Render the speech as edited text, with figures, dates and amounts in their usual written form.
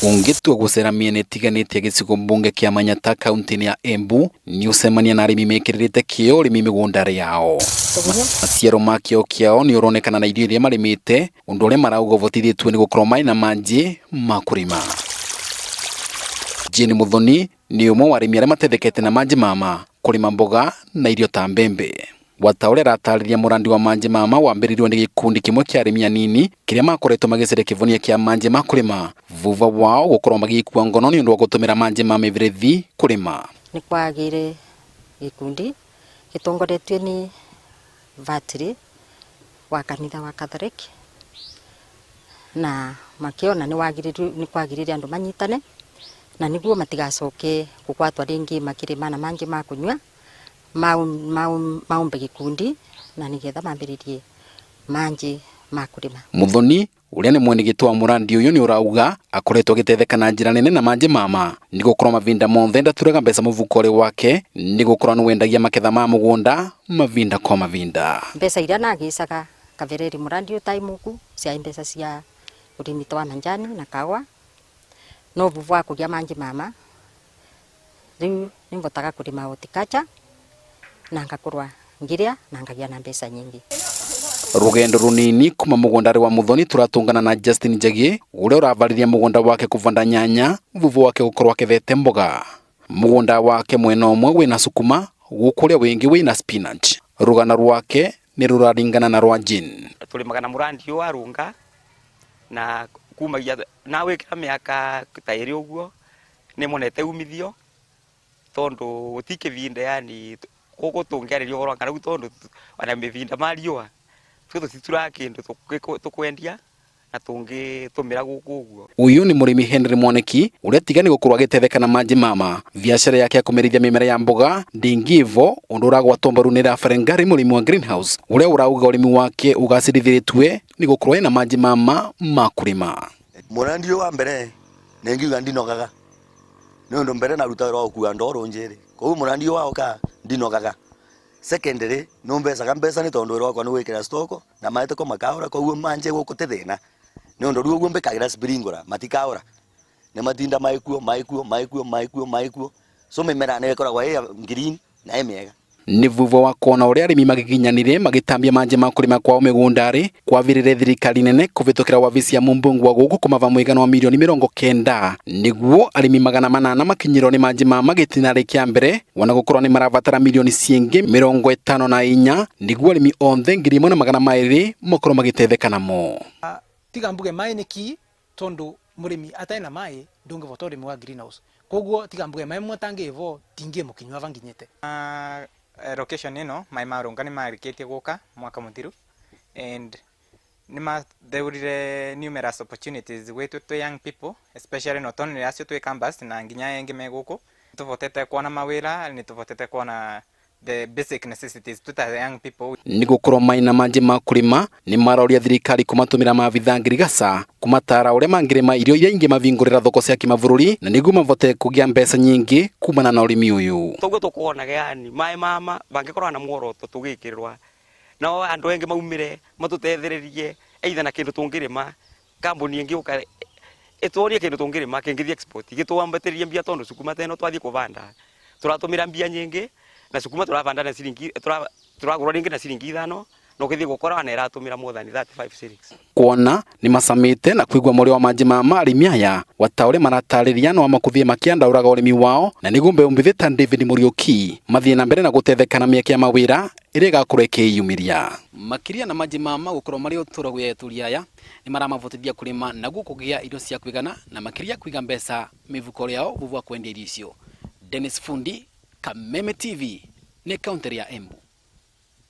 Ungitua gucera miene itiganite gicigo mbunge kia Manyata kaunti ya Embu ni ucemania na arimi mekiririte kio urimi migundari yao. Maciaro ma kio kiao ni uronekana na irio iria marimite undu uria marauga uvotithitue ni gukorwo mai na manji ma kurima. Jane Muthoni ni umwe wa arimi aria matethekete na manji mama kurima mboga na irio ta mbembe. Wataure ratariria murandi wa manji mama wambiririo ni gikundi kimwe kia arimi anini kiria makoretwo magicere kivonia kia manji ma kurima vuva wao gukorwo magikua ngono ni undu wa gutumira manji mama ivirithi kurima. Ni kwagire gikundi gitongoretio ni vatiri wa kanitha wa Catholic na makiona ni kwagiriria andu manyitane na niguo matigacoke gukwatwa ringi makirima na manji ma kunywa maumbe gikundi na nigetha mambiririe manji ma kurima. Muthoni uria ni mwene gitwa murandi uyu ni urauga akoretwo agitetheka na njira nene na manji mama ni gukorwo mavinda monthe ndaturaga mbeca muvukore wake ni gukorwo ni wendagia maketha ma mugunda mavinda kwa mavinda. Mbeca iria nagicaga kavereri murandi uyu taimuku cia mbeca cia urimi wa manjani na kawa no vuva kugia manji mama riu ningotaga kurima horticulture na ngakorwa ngiria na ngagia na mbeca nyingi. Rugendo runini kuma mugundari wa Muthoni turatungana na Justin Njagi uria uravariria mugunda wake kuvanda nyanya vuvu wake gukorwo akethete mboga. Mugunda wake mwena umwe wina sukuma gukuria wingi wina spinach. Rugana rwake ni ruraringana na rwa Jane. Tulimaga na murandi uyu arunga na kumagia na wikira miaka tairi uguo ni monete umithio tondu gutike vinde yani koko tungeririo gorwa kana tondu wana mivinda mariwa tuto titura kindu tukwendia na tungi tumira guku uguo. Uyu ni murimi Henry Mwaniki uria tigani gukorwo agitetheka na manji mama. Biashara yake akumerithia mimera ya mboga ndingivo undu uragwatwo mbaru ni Rafarengari murimi wa greenhouse uria urauga urimi wake ugacirithiritwe ni gukorwo na manji mama ma kurima. Murandi wa mbere nengiuga ndinogaga ni undu mbere naruta ro kuwa ndoro njeri ko murandi wa oka ndinogaga. Secondary no mbeca ni tondu ro kwa no wikira stoko na maite ko makaura ko uo manje guku tethina ni undu ruo mbekagira springora matikaura ne matinda maikuo so mimera ne koragwa ya green na emega. Ni vuva wa kona uria arimi magiginyanire magitambia manji ma kurima kwao migundari kwavirire thirikari nene kuvitukira wavici ya mumbungu wa guku kumava mwigano wa milioni 90 niguo arimi 800 makinyirwo ni manji ma magitinari kia mbere wana gukorwo ni maravatara milioni ciengi 54 niguo arimi onthe 1200 makorwo magitetheka namo. Tiga mbuge mai ni ki tondu murimi ataina mai ndungivota urimi wa greenhouse koguo tiga mbuge mai mwatangivo tingie mukinywa vanginyete. Location ino mai marunga ni mariketie guka mwaka muthiru and there numerous opportunities wetu to young people especially not only as to campus na nginya yengi meguku tuvotete kuona mawira ni tuvotete kuona the basic necessities to the young people. Ni gukorwo mai na manji ma kurima ni maroria thirikari kumatumira maabitha ngirigaca kumatara uria mangirima irio iria ingi mavingurira thoko cia kimavururi na niguo mavote kugia mbeca nyingi kumana na urimi uyu. Toguo tukuona yani mai mama bangikorwa na muoroto tugikirwa no andu engi maumire matutetheririe either na kindu tungirima kambuni ingi uka etworia kindu tungirima kingithia export gitwambatiria mbia tondu sukuma teno twathie kuvanda turatumira mbia nyingi na sukuma turavanda na ciringi turagura ringi na ciringi 5 no kithie gukora na iratumira more than 35 shillings. Kuona ni masamite na kuigwa muri wa manji mama arimi aya wataure maratariria no amakuthie makianda uraga urimi wao na niguo mbeumbithita David Muriuki mathie na mbere na gutetheka na miaki ya mawira iria gakureke yumiria makiria na manji mama gukorwo mari uturo gweturia aya ni maramavotithia kurima na gukugia irio cia kwigana na makiria kuiga mbeca mivuko yao vuva kwendia irio icio. Dennis Fundi, Kameme TV, ni kaunti ya Embu.